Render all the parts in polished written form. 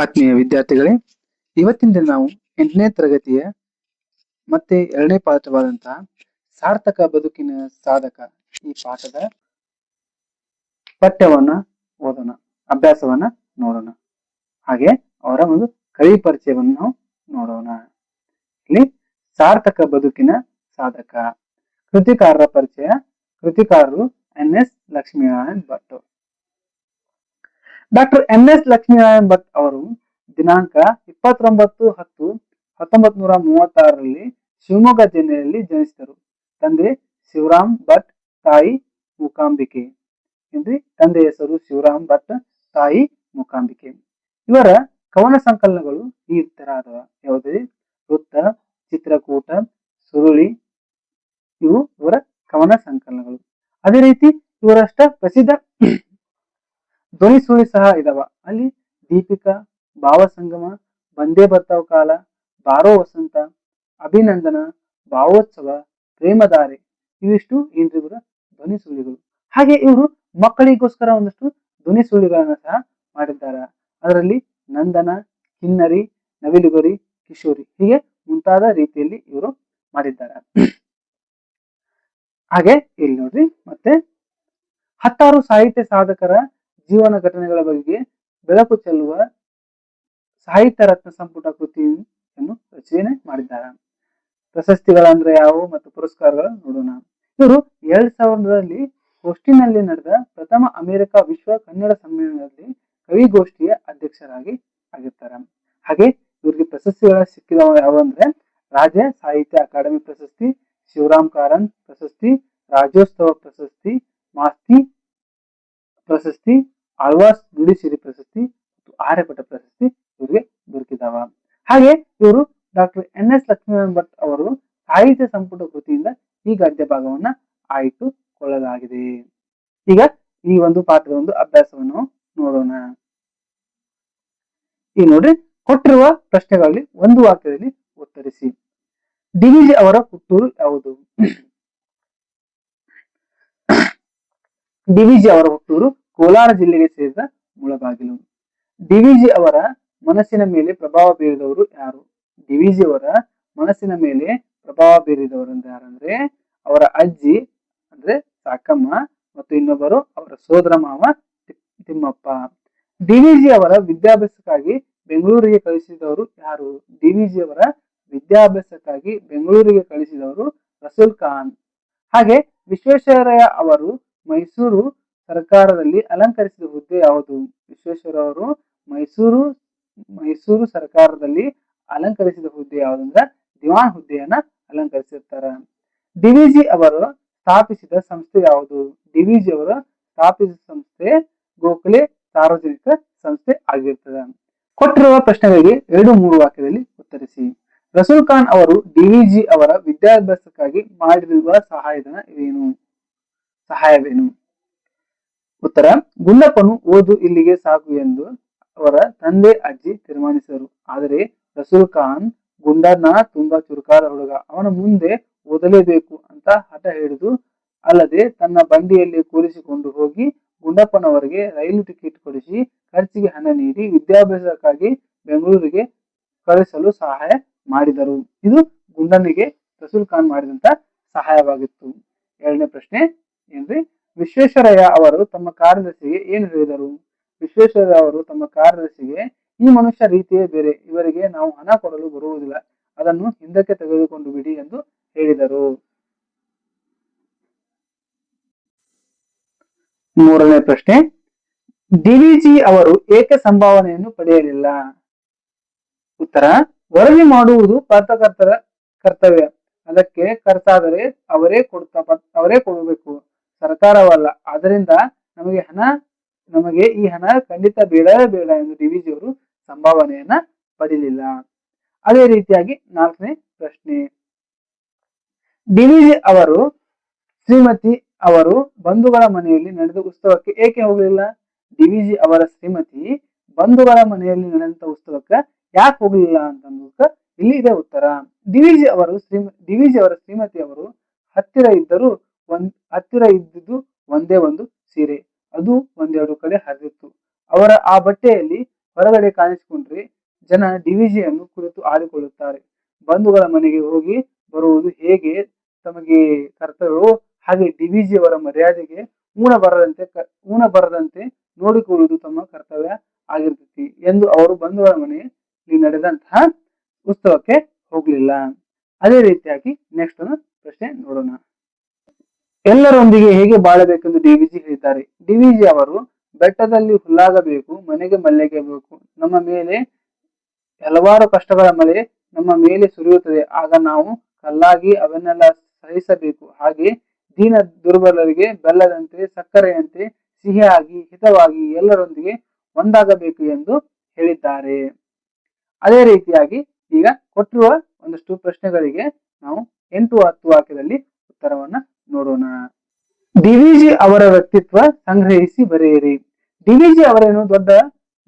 ಆತ್ಮೀಯ ವಿದ್ಯಾರ್ಥಿಗಳೇ, ಇವತ್ತಿನ ದಿನ ನಾವು 8ನೇ ತರಗತಿಯ ಮತ್ತೆ 2ನೇ ಪಾಠವಾದಂತಹ ಸಾರ್ಥಕ ಬದುಕಿನ ಸಾಧಕ ಈ ಪಾಠದ ಪಠ್ಯವನ್ನ ಓದೋಣ, ಅಭ್ಯಾಸವನ್ನ ನೋಡೋಣ. ಹಾಗೆ ಅವರ ಒಂದು ಕವಿ ಪರಿಚಯವನ್ನು ನಾವು ನೋಡೋಣ. ಇಲ್ಲಿ ಸಾರ್ಥಕ ಬದುಕಿನ ಸಾಧಕ ಕೃತಿಕಾರರ ಪರಿಚಯ. ಕೃತಿಕಾರರು NS Lakshminarayan Bhat. Doctor NS Lakshminarayan Bhat ಅವರು ದಿನಾಂಕ 29/10/1936 ಶಿವಮೊಗ್ಗ ಜಿಲ್ಲೆಯಲ್ಲಿ ಜನಿಸಿದರು. ತಂದೆ ಶಿವರಾಮ್ ಭಟ್, ತಾಯಿ ಮೂಕಾಂಬಿಕೆ. ಏನ್ರಿ ತಂದೆ ಹೆಸರು ಶಿವರಾಮ್ ಭಟ್, ತಾಯಿ ಮೂಕಾಂಬಿಕೆ. ಇವರ ಕವನ ಸಂಕಲನಗಳು ಈ ತರ ಆದವ. ಯಾವುದೇ ವೃತ್ತ, ಚಿತ್ರಕೂಟ, ಸುರುಳಿ ಇವು ಇವರ ಕವನ ಸಂಕಲನಗಳು. ಅದೇ ರೀತಿ ಇವರಷ್ಟ ಪ್ರಸಿದ್ಧ ಧ್ವನಿ ಸುರುಳಿ ಸಹ ಇದಾವ. ಅಲ್ಲಿ ದೀಪಿಕಾ, ಭಾವಸಂಗಮ, ಬಂದೇ ಬರ್ತಾವ ಕಾಲ, ಬಾರೋ ವಸಂತ, ಅಭಿನಂದನ, ಭಾವೋತ್ಸವ, ಪ್ರೇಮಧಾರೆ ಇವಿಷ್ಟು ಏನ್ರಿ ಇವರ ಧ್ವನಿ ಸುರುಳಿಗಳು. ಹಾಗೆ ಇವರು ಮಕ್ಕಳಿಗೋಸ್ಕರ ಒಂದಷ್ಟು ಧ್ವನಿ ಸುರುಳಿಗಳನ್ನ ಸಹ ಮಾಡಿದ್ದಾರೆ. ಅದರಲ್ಲಿ ನಂದನ, ಕಿನ್ನರಿ, ನವಿಲುಗರಿ, ಕಿಶೋರಿ ಹೀಗೆ ಮುಂತಾದ ರೀತಿಯಲ್ಲಿ ಇವರು ಮಾಡಿದ್ದಾರೆ. ಹಾಗೆ ಇಲ್ಲಿ ನೋಡ್ರಿ, ಮತ್ತೆ 10 ಸಾಹಿತ್ಯ ಸಾಧಕರ ಜೀವನ ಘಟನೆಗಳ ಬಗ್ಗೆ ಬೆಳಕು ಚೆಲ್ಲುವ ಸಾಹಿತ್ಯ ರತ್ನ ಸಂಪುಟ ಕೃತಿಯನ್ನು ರಚನೆ ಮಾಡಿದ್ದಾರೆ. ಪ್ರಶಸ್ತಿಗಳಂದ್ರೆ ಯಾವುವು ಮತ್ತು ಪುರಸ್ಕಾರಗಳು ನೋಡೋಣ. ಇವರು 2000ರಲ್ಲಿ ಹೋಸ್ಟಿನಲ್ಲಿ ನಡೆದ ಪ್ರಥಮ ಅಮೆರಿಕ ವಿಶ್ವ ಕನ್ನಡ ಸಮ್ಮೇಳನದಲ್ಲಿ ಕವಿಗೋಷ್ಠಿಯ ಅಧ್ಯಕ್ಷರಾಗಿ ಆಗಿರ್ತಾರೆ. ಹಾಗೆ ಇವರಿಗೆ ಪ್ರಶಸ್ತಿಗಳ ಸಿಕ್ಕಿದವ ಯಾವ ಅಂದ್ರೆ ರಾಜ್ಯ ಸಾಹಿತ್ಯ ಅಕಾಡೆಮಿ ಪ್ರಶಸ್ತಿ, ಶಿವರಾಮ್ ಕಾರಂತ್ ಪ್ರಶಸ್ತಿ, ರಾಜ್ಯೋತ್ಸವ ಪ್ರಶಸ್ತಿ, ಮಾಸ್ತಿ ಪ್ರಶಸ್ತಿ, ಆಳ್ವಾಸ್ ನುಡಿಸಿರಿ ಪ್ರಶಸ್ತಿ ಮತ್ತು ಆರ್ಯಭಟ ಪ್ರಶಸ್ತಿ ಇವರಿಗೆ ದೊರಕಿದಾವ. ಹಾಗೆ ಇವರು ಡಾಕ್ಟರ್ NS ಲಕ್ಷ್ಮೀನಾರಾಯಣ್ ಭಟ್ ಅವರು ಸಾಹಿತ್ಯ ಸಂಪುಟ ಕೃತಿಯಿಂದ ಈ ಗದ್ಯ ಭಾಗವನ್ನ ಆಯ್ದುಕೊಳ್ಳಲಾಗಿದೆ. ಈಗ ಈ ಒಂದು ಪಾಠದ ಒಂದು ಅಭ್ಯಾಸವನ್ನು ನೋಡೋಣ. ಈ ನೋಡ್ರಿ, ಕೊಟ್ಟಿರುವ ಪ್ರಶ್ನೆಗಳಲ್ಲಿ ಒಂದು ವಾಕ್ಯದಲ್ಲಿ ಉತ್ತರಿಸಿ. DVಜಿ ಅವರ ಹುಟ್ಟೂರು ಯಾವುದು? DVಜಿ ಅವರ ಹುಟ್ಟೂರು ಕೋಲಾರ ಜಿಲ್ಲೆಗೆ ಸೇರಿದ ಮುಳಬಾಗಿಲು. DVಜಿ ಅವರ ಮನಸ್ಸಿನ ಮೇಲೆ ಪ್ರಭಾವ ಬೀರಿದವರು ಯಾರು? DVಜಿ ಅವರ ಮನಸ್ಸಿನ ಮೇಲೆ ಪ್ರಭಾವ ಬೀರಿದವರು ಯಾರಂದ್ರೆ ಅವರ ಅಜ್ಜಿ ಅಂದ್ರೆ ಸಾಕಮ್ಮ ಮತ್ತು ಇನ್ನೊಬ್ಬರು ಅವರ ಸೋದರ ಮಾವ ತಿಮ್ಮಪ್ಪ. DVಜಿ ಅವರ ವಿದ್ಯಾಭ್ಯಾಸಕ್ಕಾಗಿ ಬೆಂಗಳೂರಿಗೆ ಕಳಿಸಿದವರು ಯಾರು? DVಜಿ ಅವರ ವಿದ್ಯಾಭ್ಯಾಸಕ್ಕಾಗಿ ಬೆಂಗಳೂರಿಗೆ ಕಳಿಸಿದವರು ರಸೂಲ್ ಖಾನ್. ಹಾಗೆ ವಿಶ್ವೇಶ್ವರಯ್ಯ ಅವರು ಮೈಸೂರು ಸರ್ಕಾರದಲ್ಲಿ ಅಲಂಕರಿಸಿದ ಹುದ್ದೆ ಯಾವುದು? ವಿಶ್ವೇಶ್ವರಯ್ಯ ಅವರು ಮೈಸೂರು ಸರ್ಕಾರದಲ್ಲಿ ಅಲಂಕರಿಸಿದ ಹುದ್ದೆ ಯಾವುದಂದ್ರೆ ದಿವಾನ್ ಹುದ್ದೆಯನ್ನ ಅಲಂಕರಿಸಿರ್ತಾರ. DVಜಿ ಅವರು ಸ್ಥಾಪಿಸಿದ ಸಂಸ್ಥೆ ಯಾವುದು? DVಜಿ ಅವರು ಸ್ಥಾಪಿಸಿದ ಸಂಸ್ಥೆ ಗೋಖಲೆ ಸಾರ್ವಜನಿಕ ಸಂಸ್ಥೆ ಆಗಿರ್ತದೆ. ಕೊಟ್ಟಿರುವ ಪ್ರಶ್ನೆಗಳಿಗೆ 2-3 ವಾಕ್ಯದಲ್ಲಿ ಉತ್ತರಿಸಿ. ರಸೂಲ್ ಖಾನ್ ಅವರು DVಜಿ ಅವರ ವಿದ್ಯಾಭ್ಯಾಸಕ್ಕಾಗಿ ಮಾಡಿರುವ ಸಹಾಯವೇನು? ಉತ್ತರ, ಗುಂಡಪ್ಪನು ಓದು ಇಲ್ಲಿಗೆ ಸಾಕು ಎಂದು ಅವರ ತಂದೆ ಅಜ್ಜಿ ತೀರ್ಮಾನಿಸಿದರು. ಆದರೆ ರಸೂಲ್ ಖಾನ್ ಗುಂಡಣ್ಣ ತುಂಬಾ ಚುರುಕಾದ ಹುಡುಗ, ಅವನ ಮುಂದೆ ಓದಲೇಬೇಕು ಅಂತ ಹಠ ಹಿಡಿದು ಅಲ್ಲದೆ ತನ್ನ ಬಂಡಿಯಲ್ಲಿ ಕೂರಿಸಿಕೊಂಡು ಹೋಗಿ ಗುಂಡಪ್ಪನವರಿಗೆ ರೈಲು ಟಿಕೆಟ್ ಕೊಡಿಸಿ ಖರ್ಚಿಗೆ ಹಣ ನೀಡಿ ವಿದ್ಯಾಭ್ಯಾಸಕ್ಕಾಗಿ ಬೆಂಗಳೂರಿಗೆ ಕಳಿಸಲು ಸಹಾಯ ಮಾಡಿದರು. ಇದು ಗುಂಡನಿಗೆ ರಸೂಲ್ ಖಾನ್ ಮಾಡಿದಂತ ಸಹಾಯವಾಗಿತ್ತು. 2ನೇ ಪ್ರಶ್ನೆ ಏನ್ರಿ, ವಿಶ್ವೇಶ್ವರಯ್ಯ ಅವರು ತಮ್ಮ ಕಾರ್ಯದರ್ಶಿಗೆ ಏನು ಹೇಳಿದರು? ವಿಶ್ವೇಶ್ವರಯ್ಯ ಅವರು ತಮ್ಮ ಕಾರ್ಯದರ್ಶಿಗೆ ಈ ಮನುಷ್ಯ ರೀತಿಯೇ ಬೇರೆ, ಇವರಿಗೆ ನಾವು ಹಣ ಕೊಡಲು ಬರುವುದಿಲ್ಲ, ಅದನ್ನು ಹಿಂದಕ್ಕೆ ತೆಗೆದುಕೊಂಡು ಬಿಡಿ ಎಂದು ಹೇಳಿದರು. 3ನೇ ಪ್ರಶ್ನೆ, DVಜಿ ಅವರು ಏಕೆ ಸಂಭಾವನೆಯನ್ನು ಪಡೆಯಲಿಲ್ಲ? ಉತ್ತರ, ವರದಿ ಮಾಡುವುದು ಪತ್ರಕರ್ತರ ಕರ್ತವ್ಯ, ಅದಕ್ಕೆ ಖರ್ಚಾದರೆ ಅವರೇ ಕೊಡಬೇಕು, ಸರ್ಕಾರವಲ್ಲ. ಆದ್ದರಿಂದ ನಮಗೆ ಈ ಹಣ ಖಂಡಿತ ಬೇಡವೇ ಬೇಡ ಎಂದು DVಜಿ ಅವರು ಸಂಭಾವನೆಯನ್ನ ಪಡೆಯಲಿಲ್ಲ. ಅದೇ ರೀತಿಯಾಗಿ 4ನೇ ಪ್ರಶ್ನೆ, DVಜಿ ಅವರು ಶ್ರೀಮತಿ ಅವರು ಬಂಧುಗಳ ಮನೆಯಲ್ಲಿ ನಡೆದ ಉತ್ಸವಕ್ಕೆ ಏಕೆ ಹೋಗಲಿಲ್ಲ? DVಜಿ ಅವರ ಶ್ರೀಮತಿ ಬಂಧುಗಳ ಮನೆಯಲ್ಲಿ ನಡೆದಂತ ಉತ್ಸವಕ್ಕೆ ಯಾಕೆ ಹೋಗಲಿಲ್ಲ ಅಂತ ಇಲ್ಲಿ ಇದೆ ಉತ್ತರ. DVಜಿ ಅವರ ಶ್ರೀಮತಿ ಅವರು ಹತ್ತಿರ ಇದ್ದುದು ಒಂದೇ ಒಂದು ಸೀರೆ, ಅದು 1-2 ಕಡೆ ಹರಿದಿತ್ತು. ಅವರ ಆ ಬಟ್ಟೆಯಲ್ಲಿ ಹೊರಗಡೆ ಕಾಣಿಸಿಕೊಂಡ್ರೆ ಜನ ಡಿವಿಜಿಯನ್ನು ಕುರಿತು ಆಡಿಕೊಳ್ಳುತ್ತಾರೆ. ಬಂಧುಗಳ ಮನೆಗೆ ಹೋಗಿ ಬರುವುದು ಹೇಗೆ ತಮಗೆ ಕರ್ತವ್ಯವೋ ಹಾಗೆ ಡಿವಿಜಿಯವರ ಮರ್ಯಾದೆಗೆ ಊನ ಬರದಂತೆ ನೋಡಿಕೊಳ್ಳುವುದು ತಮ್ಮ ಕರ್ತವ್ಯ ಆಗಿರ್ತೈತಿ ಎಂದು ಅವರು ಬಂಧುಗಳ ಮನೆಯಲ್ಲಿ ನಡೆದಂತಹ ಉತ್ಸವಕ್ಕೆ ಹೋಗ್ಲಿಲ್ಲ. ಅದೇ ರೀತಿಯಾಗಿ ನೆಕ್ಸ್ಟ್ ಪ್ರಶ್ನೆ ನೋಡೋಣ. ಎಲ್ಲರೊಂದಿಗೆ ಹೇಗೆ ಬಾಳಬೇಕೆಂದು ಡಿವಿಜಿ ಹೇಳಿದ್ದಾರೆ. ಡಿವಿಜಿ ಅವರು ಬೆಟ್ಟದಲ್ಲಿ ಹುಲ್ಲಾಗಬೇಕು, ಮನೆಗೆ ಮಲ್ಲಿಗೆ ಬೇಕು. ನಮ್ಮ ಮೇಲೆ ಹಲವಾರು ಕಷ್ಟಗಳ ಮಳೆ ನಮ್ಮ ಮೇಲೆ ಸುರಿಯುತ್ತದೆ. ಆಗ ನಾವು ಕಲ್ಲಾಗಿ ಅವನ್ನೆಲ್ಲ ಸಹಿಸಬೇಕು. ಹಾಗೆ ದೀನ ದುರ್ಬಲರಿಗೆ ಬೆಲ್ಲದಂತೆ ಸಕ್ಕರೆಯಂತೆ ಸಿಹಿಯಾಗಿ ಹಿತವಾಗಿ ಎಲ್ಲರೊಂದಿಗೆ ಒಂದಾಗಬೇಕು ಎಂದು ಹೇಳಿದ್ದಾರೆ. ಅದೇ ರೀತಿಯಾಗಿ ಈಗ ಕೊಟ್ಟಿರುವ ಒಂದಷ್ಟು ಪ್ರಶ್ನೆಗಳಿಗೆ ನಾವು 8-10 ವಾಕ್ಯದಲ್ಲಿ ಉತ್ತರವನ್ನ ನೋಡೋಣ. ಡಿವಿಜಿ ಅವರ ವ್ಯಕ್ತಿತ್ವ ಸಂಗ್ರಹಿಸಿ ಬರೆಯಿರಿ. ಡಿವಿಜಿ ಅವರೇನು ದೊಡ್ಡ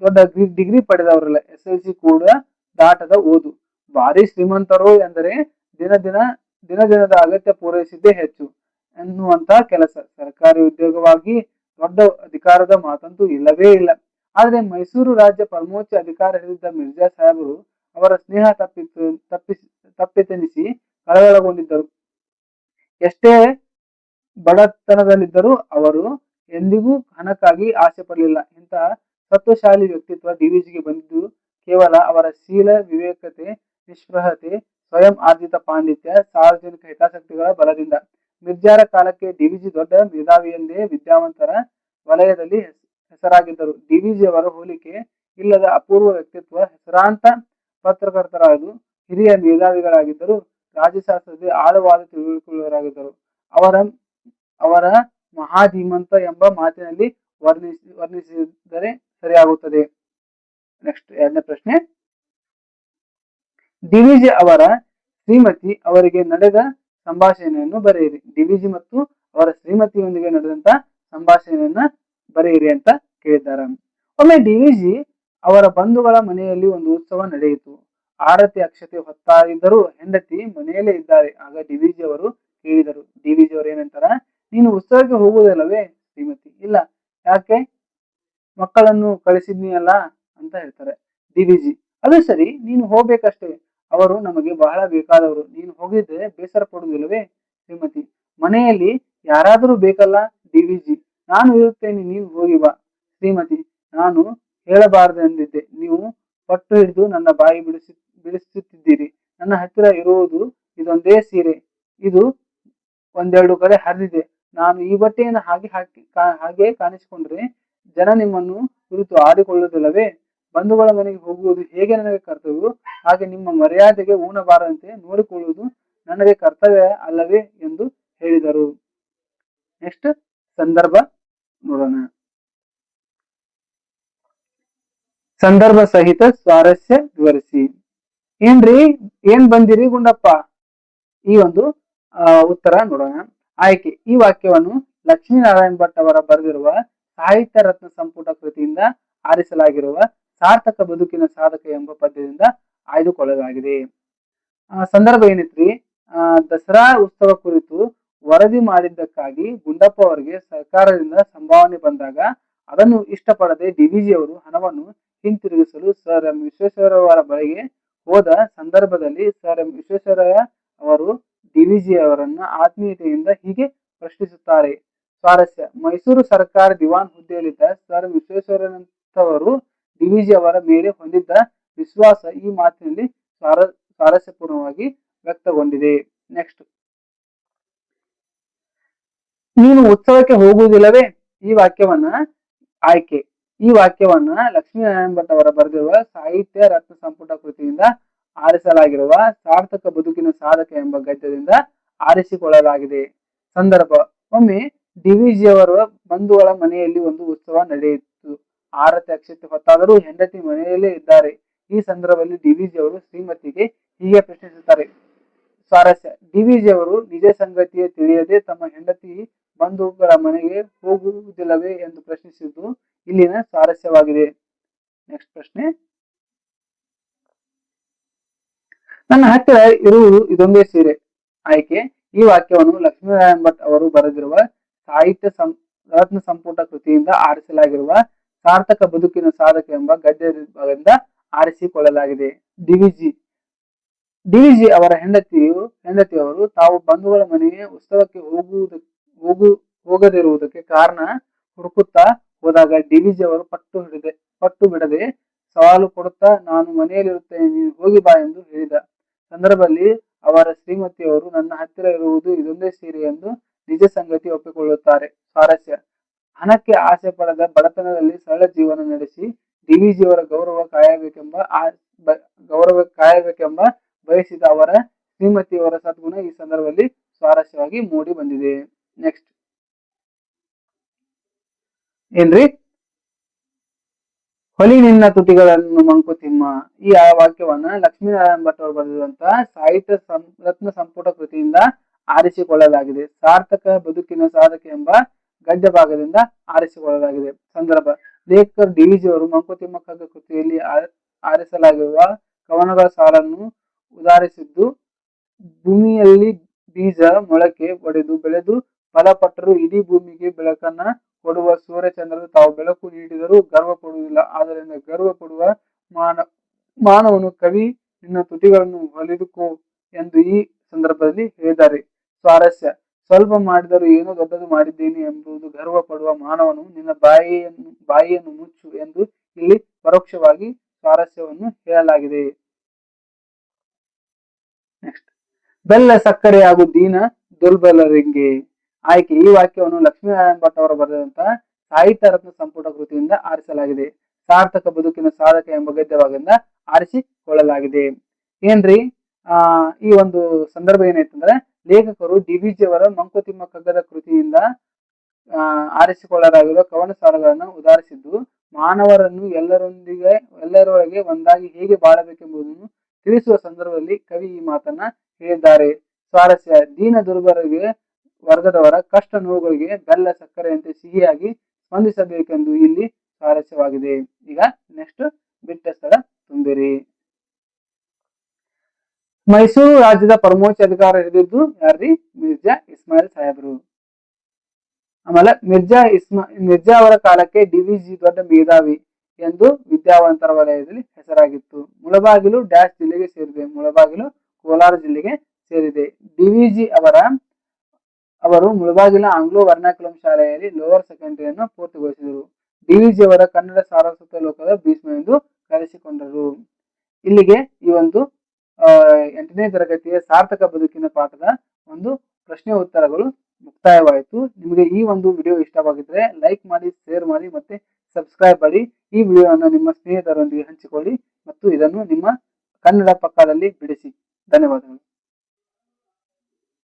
ದೊಡ್ಡ ಡಿಗ್ರಿ ಪಡೆದವರಲ್ಲ. SLC ಕೂಡ ದಾಟದ ಓದು. ಭಾರಿ ಶ್ರೀಮಂತರು ಎಂದರೆ ದಿನದ ಅಗತ್ಯ ಪೂರೈಸಿದ್ದೇ ಹೆಚ್ಚು ಎನ್ನುವಂತ ಕೆಲಸ. ಸರ್ಕಾರಿ ಉದ್ಯೋಗವಾಗಿ ದೊಡ್ಡ ಅಧಿಕಾರದ ಮಾತಂತೂ ಇಲ್ಲವೇ ಇಲ್ಲ. ಆದ್ರೆ ಮೈಸೂರು ರಾಜ್ಯ ಪರಮೋಚ್ಚ ಅಧಿಕಾರ ಹಿಡಿದ ಮಿರ್ಜಾ ಸಾಹೇಬರು ಅವರ ಸ್ನೇಹ ತಪ್ಪಿತೆನಿಸಿ ಕಳವಳಗೊಂಡಿದ್ದರು. ಎಷ್ಟೇ ಬಡತನದಲ್ಲಿದ್ದರೂ ಅವರು ಎಂದಿಗೂ ಹಣಕ್ಕಾಗಿ ಆಸೆ ಪಡಲಿಲ್ಲ. ಇಂತಹ ಸತ್ವಶಾಲಿ ವ್ಯಕ್ತಿತ್ವ ಡಿವಿಜಿಗೆ ಬಂದಿದ್ದು ಕೇವಲ ಅವರ ಶೀಲ, ವಿವೇಕತೆ, ನಿಷ್ಪ್ರಹತೆ, ಸ್ವಯಂ ಆರ್ಜಿತ ಪಾಂಡಿತ್ಯ, ಸಾರ್ವಜನಿಕ ಹಿತಾಸಕ್ತಿಗಳ ಬಲದಿಂದ. ಮಿರ್ಜಾರ ಕಾಲಕ್ಕೆ ಡಿವಿಜಿ ದೊಡ್ಡ ಮೇಧಾವಿಯೆಂದೇ ವಿದ್ಯಾವಂತರ ವಲಯದಲ್ಲಿ ಹೆಸರಾಗಿದ್ದರು. ಡಿವಿಜಿ ಅವರ ಹೋಲಿಕೆ ಇಲ್ಲದ ಅಪೂರ್ವ ವ್ಯಕ್ತಿತ್ವ. ಹೆಸರಾಂತ ಪತ್ರಕರ್ತರಾದ ಹಿರಿಯ ಮೇಧಾವಿಗಳಾಗಿದ್ದರು. ರಾಜ್ಯಶಾಸ್ತ್ರದಲ್ಲಿ ಆಳವಾದ ತಿಳುವಳಿಕೆಯವರಾಗಿದ್ದರು. ಅವರ ಮಹಾಧೀಮಂತ ಎಂಬ ಮಾತಿನಲ್ಲಿ ವರ್ಣಿಸಿದರೆ ಸರಿಯಾಗುತ್ತದೆ. ನೆಕ್ಸ್ಟ್ 2ನೇ ಪ್ರಶ್ನೆ. ಡಿವಿಜಿ ಅವರ ಶ್ರೀಮತಿ ಅವರಿಗೆ ನಡೆದ ಸಂಭಾಷಣೆಯನ್ನು ಬರೆಯಿರಿ. ಡಿವಿಜಿ ಮತ್ತು ಅವರ ಶ್ರೀಮತಿಯೊಂದಿಗೆ ನಡೆದಂತ ಸಂಭಾಷಣೆಯನ್ನ ಬರೆಯಿರಿ ಅಂತ ಕೇಳಿದ್ದಾರೆ. ಒಮ್ಮೆ ಡಿವಿಜಿ ಅವರ ಬಂಧುಗಳ ಮನೆಯಲ್ಲಿ ಒಂದು ಉತ್ಸವ ನಡೆಯಿತು. ಆರತಿ ಅಕ್ಷತೆ ಹೊತ್ತಾ ಇದ್ದರೂ ಹೆಂಡತಿ ಮನೆಯಲ್ಲೇ ಇದ್ದಾರೆ. ಆಗ ಡಿವಿಜಿ ಅವರು ಕೇಳಿದರು. ಡಿವಿಜಿ ಅವರು ಏನಂತಾರ, ನೀನು ಉತ್ಸವಕ್ಕೆ ಹೋಗುವುದಿಲ್ಲವೇ? ಶ್ರೀಮತಿ, ಇಲ್ಲ, ಯಾಕೆ? ಮಕ್ಕಳನ್ನು ಕಳಿಸಿದ್ನಿ ಅಲ್ಲ ಅಂತ ಹೇಳ್ತಾರೆ. ಡಿವಿಜಿ, ಅದು ಸರಿ, ನೀನು ಹೋಗ್ಬೇಕಷ್ಟೇ. ಅವರು ನಮಗೆ ಬಹಳ ಬೇಕಾದವರು. ನೀನು ಹೋಗಿದ್ರೆ ಬೇಸರ ಪಡುವುದಿಲ್ಲವೇ? ಶ್ರೀಮತಿ, ಮನೆಯಲ್ಲಿ ಯಾರಾದರೂ ಬೇಕಲ್ಲ. ಡಿವಿಜಿ, ನಾನು ಇರುತ್ತೇನೆ, ನೀನು ಹೋಗಿ ಬಾ. ಶ್ರೀಮತಿ, ನಾನು ಹೇಳಬಾರದೆಂದಿದ್ದೆ. ನೀವು ಪಟ್ಟು ಹಿಡಿದು ನನ್ನ ಬಾಯಿ ಬಿಡಿಸುತ್ತಿದ್ದೀರಿ. ನನ್ನ ಹತ್ತಿರ ಇರುವುದು ಇದೊಂದೇ ಸೀರೆ. ಇದು ಒಂದೆರಡು ಕಡೆ ಹರಿದಿದೆ. ನಾನು ಈ ಬಟ್ಟೆಯನ್ನು ಹಾಗೆ ಕಾಣಿಸಿಕೊಂಡ್ರೆ ಜನ ನಿಮ್ಮನ್ನು ಕುರಿತು ಆಡಿಕೊಳ್ಳುವುದಿಲ್ಲವೇ? ಬಂಧುಗಳ ಮನೆಗೆ ಹೋಗುವುದು ಹೇಗೆ ನನಗೆ ಕರ್ತವ್ಯ, ಹಾಗೆ ನಿಮ್ಮ ಮರ್ಯಾದೆಗೆ ಊನಬಾರದಂತೆ ನೋಡಿಕೊಳ್ಳುವುದು ನನಗೆ ಕರ್ತವ್ಯ ಅಲ್ಲವೇ ಎಂದು ಹೇಳಿದರು. ನೆಕ್ಸ್ಟ್ ಸಂದರ್ಭ ನೋಡೋಣ. ಸಂದರ್ಭ ಸಹಿತ ಸ್ವಾರಸ್ಯ ವಿವರಿಸಿ. ಏನ್ರಿ, ಏನ್ ಬಂದಿರಿ ಗುಂಡಪ್ಪ? ಈ ಒಂದು ಉತ್ತರ ನೋಡೋಣ. ಆಯ್ಕೆ. ಈ ವಾಕ್ಯವನ್ನು ಲಕ್ಷ್ಮೀನಾರಾಯಣ ಭಟ್ ಅವರ ಬರೆದಿರುವ ಸಾಹಿತ್ಯ ರತ್ನ ಸಂಪುಟ ಕೃತಿಯಿಂದ ಆರಿಸಲಾಗಿರುವ ಸಾರ್ಥಕ ಬದುಕಿನ ಸಾಧಕ ಎಂಬ ಪದ್ಯದಿಂದ ಆಯ್ದುಕೊಳ್ಳಲಾಗಿದೆ. ಸಂದರ್ಭ ಏನಿತ್ರಿ, ದಸರಾ ಉತ್ಸವ ಕುರಿತು ವರದಿ ಮಾಡಿದ್ದಕ್ಕಾಗಿ ಗುಂಡಪ್ಪ ಅವರಿಗೆ ಸರ್ಕಾರದಿಂದ ಸಂಭಾವನೆ ಬಂದಾಗ ಅದನ್ನು ಇಷ್ಟಪಡದೆ ಡಿವಿಜಿ ಅವರು ಹಣವನ್ನು ಹಿಂತಿರುಗಿಸಲು ಸರ್ ಎಂ ವಿಶ್ವೇಶ್ವರಯ್ಯ ಬಳಿಗೆ ಹೋದ ಸಂದರ್ಭದಲ್ಲಿ ಸರ್ ಎಂ ವಿಶ್ವೇಶ್ವರಯ್ಯ ಅವರು ಡಿವಿಜಿ ಅವರನ್ನ ಆತ್ಮೀಯತೆಯಿಂದ ಹೀಗೆ ಪ್ರಶ್ನಿಸುತ್ತಾರೆ. ಸ್ವಾರಸ್ಯ. ಮೈಸೂರು ಸರ್ಕಾರ ದಿವಾನ್ ಹುದ್ದೆಯಲ್ಲಿದ್ದ ಸರ್ ಎಂ ವಿಶ್ವೇಶ್ವರಯ್ಯನವರು ಡಿವಿಜಿ ಅವರ ಮೇಲೆ ಹೊಂದಿದ್ದ ವಿಶ್ವಾಸ ಈ ಮಾತಿನಲ್ಲಿ ಸ್ವಾರಸ್ಯಪೂರ್ಣವಾಗಿ ವ್ಯಕ್ತಗೊಂಡಿದೆ. ನೆಕ್ಸ್ಟ್, ನೀನು ಉತ್ಸವಕ್ಕೆ ಹೋಗುವುದಿಲ್ಲವೇ? ಈ ವಾಕ್ಯವನ್ನ ಆಯ್ಕೆ. ಈ ವಾಕ್ಯವನ್ನ ಲಕ್ಷ್ಮೀನಾರಾಯಣ ಭಟ್ ಅವರ ಬರೆದಿರುವ ಸಾಹಿತ್ಯ ರತ್ನ ಸಂಪುಟ ಕೃತಿಯಿಂದ ಆರಿಸಲಾಗಿರುವ ಸಾರ್ಥಕ ಬದುಕಿನ ಸಾಧಕ ಎಂಬ ಗದ್ಯದಿಂದ ಆರಿಸಿಕೊಳ್ಳಲಾಗಿದೆ. ಸಂದರ್ಭ. ಒಮ್ಮೆ ಡಿವಿಜಿ ಅವರ ಬಂಧುಗಳ ಮನೆಯಲ್ಲಿ ಒಂದು ಉತ್ಸವ ನಡೆಯಿತು. ಆರತಿ ಅಕ್ಷತೆ ಹೊತ್ತಾದರೂ ಹೆಂಡತಿ ಮನೆಯಲ್ಲೇ ಇದ್ದಾರೆ. ಈ ಸಂದರ್ಭದಲ್ಲಿ ಡಿವಿಜಿ ಅವರು ಶ್ರೀಮತಿಗೆ ಹೀಗೆ ಪ್ರಶ್ನಿಸುತ್ತಾರೆ. ಸ್ವಾರಸ್ಯ. ಡಿವಿಜಿ ಅವರು ನಿಜ ಸಂಗತಿಯೇ ತಿಳಿಯದೆ ತಮ್ಮ ಹೆಂಡತಿ ಬಂಧುಗಳ ಮನೆಗೆ ಹೋಗುವುದಿಲ್ಲವೇ ಎಂದು ಪ್ರಶ್ನಿಸಿದ್ದು ಇಲ್ಲಿನ ಸ್ವಾರಸ್ಯವಾಗಿದೆ. ನೆಕ್ಸ್ಟ್ ಪ್ರಶ್ನೆ. ನನ್ನ ಹತ್ತಿರ ಇರುವುದು ಇದೊಂದೇ ಸೀರೆ. ಆಯ್ಕೆ. ಈ ವಾಕ್ಯವನ್ನು ಲಕ್ಷ್ಮೀನಾರಾಯಣ ಭಟ್ ಅವರು ಬರೆದಿರುವ ಸಾಹಿತ್ಯ ರತ್ನ ಸಂಪುಟ ಕೃತಿಯಿಂದ ಆರಿಸಲಾಗಿರುವ ಸಾರ್ಥಕ ಬದುಕಿನ ಸಾಧಕ ಎಂಬ ಗದ್ಯದಿಂದ ಆರಿಸಿಕೊಳ್ಳಲಾಗಿದೆ. ಡಿವಿಜಿ ಅವರ ಹೆಂಡತಿಯವರು ತಾವು ಬಂಧುಗಳ ಮನೆಗೆ ಉತ್ಸವಕ್ಕೆ ಹೋಗದಿರುವುದಕ್ಕೆ ಕಾರಣ ಹುಡುಕುತ್ತಾ ಹೋದಾಗ ಡಿವಿಜಿ ಅವರು ಪಟ್ಟು ಬಿಡದೆ ಸವಾಲು ಕೊಡುತ್ತಾ, ನಾನು ಮನೆಯಲ್ಲಿರುತ್ತೇನೆ, ನೀನು ಹೋಗಿ ಬಾ ಎಂದು ಹೇಳಿದ ಸಂದರ್ಭದಲ್ಲಿ ಅವರ ಶ್ರೀಮತಿಯವರು, ನನ್ನ ಹತ್ತಿರ ಇರುವುದು ಇದೊಂದೇ ಸೀರೆ ಎಂದು ನಿಜ ಸಂಗತಿ ಒಪ್ಪಿಕೊಳ್ಳುತ್ತಾರೆ. ಸ್ವಾರಸ್ಯ: ಹಣಕ್ಕೆ ಆಸೆ ಪಡದ ಬಡತನದಲ್ಲಿ ಸರಳ ಜೀವನ ನಡೆಸಿ ಡಿವಿಜಿಯವರ ಗೌರವ ಕಾಯಬೇಕೆಂಬ ಬಯಸಿದ ಅವರ ಶ್ರೀಮತಿಯವರ ಸದ್ಗುಣ ಈ ಸಂದರ್ಭದಲ್ಲಿ ಸ್ವಾರಸ್ಯವಾಗಿ ಮೂಡಿ ಬಂದಿದೆ. ನೆಕ್ಸ್ಟ್ ಏನ್ರಿ? ಹೊಲಿ ನಿನ್ನ ತುಟಿಗಳನ್ನು ಮಂಕುತಿಮ್ಮ. ಈ ವಾಕ್ಯವನ್ನ ಲಕ್ಷ್ಮೀನಾರಾಯಣ ಭಟ್ ಅವರು ಬರೆದಿರುವಂತಹ ಸಾಹಿತ್ಯ ರತ್ನ ಸಂಪುಟ ಕೃತಿಯಿಂದ ಆರಿಸಿಕೊಳ್ಳಲಾಗಿದೆ. ಸಾರ್ಥಕ ಬದುಕಿನ ಸಾಧಕ ಎಂಬ ಗದ್ಯ ಭಾಗದಿಂದ ಆರಿಸಿಕೊಳ್ಳಲಾಗಿದೆ. ಸಂದರ್ಭ: ಲೇಖಕರು ಡಿವಿಜಿ ಅವರು ಮಂಕುತಿಮ್ಮ ಕಗ್ಗ ಕೃತಿಯಲ್ಲಿ ಆರಿಸಲಾಗಿರುವ ಕವನಗಳ ಸಾಲನ್ನು ಉದಾಹರಿಸಿದ್ದು, ಭೂಮಿಯಲ್ಲಿ ಬೀಜ ಮೊಳಕೆ ಒಡೆದು ಬೆಳೆದು ಫಲಪಟ್ಟರೂ ಇಡೀ ಭೂಮಿಗೆ ಬೆಳಕನ್ನ ಕೊಡುವ ಸೂರ್ಯಚಂದ್ರರು ತಾವು ಬೆಳಕು ನೀಡಿದರೂ ಗರ್ವ ಪಡುವುದಿಲ್ಲ. ಆದ್ದರಿಂದ ಗರ್ವ ಪಡುವ ಮಾನವನು ಕವಿ ನಿನ್ನ ತುಟಿಗಳನ್ನು ಹೊಲಿದುಕೋ ಎಂದು ಈ ಸಂದರ್ಭದಲ್ಲಿ ಹೇಳಿದ್ದಾರೆ. ಸ್ವಾರಸ್ಯ: ಸ್ವಲ್ಪ ಮಾಡಿದರೂ ಏನೋ ದೊಡ್ಡದು ಮಾಡಿದ್ದೇನೆ ಎಂಬುದು ಗರ್ವ ಪಡುವ ಮಾನವನು ನಿನ್ನ ಬಾಯಿಯನ್ನು ಮುಚ್ಚು ಎಂದು ಇಲ್ಲಿ ಪರೋಕ್ಷವಾಗಿ ಸ್ವಾರಸ್ಯವನ್ನು ಹೇಳಲಾಗಿದೆ. ನೆಕ್ಸ್ಟ್: ಬೆಲ್ಲ ಸಕ್ಕರೆ ಹಾಗೂ ದೀನ ದುರ್ಬಲರಿಗೆ. ಆಯ್ಕೆ: ಈ ವಾಕ್ಯವನ್ನು ಲಕ್ಷ್ಮೀನಾರಾಯಣ ಭಟ್ ಅವರು ಬರೆದಂತಹ ಸಾಹಿತ್ಯ ರತ್ನ ಸಂಪುಟ ಕೃತಿಯಿಂದ ಆರಿಸಲಾಗಿದೆ. ಸಾರ್ಥಕ ಬದುಕಿನ ಸಾಧಕ ಎಂಬ ಗದ್ಯವಾಗಿಂದ ಆರಿಸಿಕೊಳ್ಳಲಾಗಿದೆ. ಏನ್ರಿ? ಈ ಒಂದು ಸಂದರ್ಭ ಏನಾಯ್ತಂದ್ರೆ, ಲೇಖಕರು ಡಿವಿಜಿ ಅವರ ಮಂಕುತಿಮ್ಮ ಕಗ್ಗದ ಕೃತಿಯಿಂದ ಆರಿಸಿಕೊಳ್ಳಲಾಗಿರುವ ಕವನ ಸಾಲುಗಳನ್ನು ಉದಾಹರಿಸಿದ್ದು, ಮಾನವರನ್ನು ಎಲ್ಲರೊಳಗೆ ಒಂದಾಗಿ ಹೇಗೆ ಬಾಳಬೇಕೆಂಬುದನ್ನು ತಿಳಿಸುವ ಸಂದರ್ಭದಲ್ಲಿ ಕವಿ ಈ ಮಾತನ್ನ ಹೇಳಿದ್ದಾರೆ. ಸ್ವಾರಸ್ಯ: ದೀನ ದುರ್ಬಲರಿಗೆ ವರ್ಗದವರ ಕಷ್ಟ ನೋವುಗಳಿಗೆ ಬೆಲ್ಲ ಸಕ್ಕರೆಯಂತೆ ಸಿಹಿಯಾಗಿ ಸ್ಪಂದಿಸಬೇಕೆಂದು ಇಲ್ಲಿ ಸ್ವಾರಸ್ಯವಾಗಿದೆ. ಈಗ ನೆಕ್ಸ್ಟ್ ಬಿಟ್ಟ ಸ್ಥಳ ತುಂಬಿರಿ. ಮೈಸೂರು ರಾಜ್ಯದ ಪರಮೋಚ್ಚ ಅಧಿಕಾರ ಹಿಡಿದಿದ್ದು ಯಾರ್ರಿ? ಮಿರ್ಜಾ ಇಸ್ಮಾಯಿಲ್ ಸಾಹೇಬರು. ಆಮೇಲೆ ಮಿರ್ಜಾ ಅವರ ಕಾಲಕ್ಕೆ ಡಿವಿಜಿ ದೊಡ್ಡ ಮೇಧಾವಿ ಎಂದು ವಿದ್ಯಾವಂತರ ವಲಯದಲ್ಲಿ ಹೆಸರಾಗಿತ್ತು. ಮುಳಬಾಗಿಲು ಡ್ಯಾಶ್ ಜಿಲ್ಲೆಗೆ ಸೇರಿದೆ. ಮುಳಬಾಗಿಲು ಕೋಲಾರ ಜಿಲ್ಲೆಗೆ ಸೇರಿದೆ. ಡಿವಿಜಿ ಅವರು ಮುಳಬಾಗಿಲ ಆಂಗ್ಲೋ ವರ್ನಾಕ್ಯುಲಂ ಶಾಲೆಯಲ್ಲಿ ಲೋವರ್ ಸೆಕೆಂಡರಿಯನ್ನು ಪೂರ್ತಿಗೊಳಿಸಿದರು. ಡಿವಿಜಿ ಅವರ ಕನ್ನಡ ಸಾರಸ್ವತ ಲೋಕದ ಭೀಷ್ಮ ಎಂದು ಕರೆಸಿಕೊಂಡರು. ಇಲ್ಲಿಗೆ ಈ ಒಂದು 8ನೇ ತರಗತಿಯ ಸಾರ್ಥಕ ಬದುಕಿನ ಪಾಠದ ಒಂದು ಪ್ರಶ್ನೆ ಉತ್ತರಗಳು ಮುಕ್ತಾಯವಾಯಿತು. ನಿಮಗೆ ಈ ಒಂದು ವಿಡಿಯೋ ಇಷ್ಟವಾಗಿದ್ರೆ ಲೈಕ್ ಮಾಡಿ, ಶೇರ್ ಮಾಡಿ ಮತ್ತೆ ಸಬ್ಸ್ಕ್ರೈಬ್ ಮಾಡಿ. ಈ ವಿಡಿಯೋವನ್ನು ನಿಮ್ಮ ಸ್ನೇಹಿತರೊಂದಿಗೆ ಹಂಚಿಕೊಳ್ಳಿ ಮತ್ತು ಇದನ್ನು ನಿಮ್ಮ ಕನ್ನಡ ಪಕ್ಕದಲ್ಲಿ ಬಿಡಿಸಿ. ಧನ್ಯವಾದಗಳು.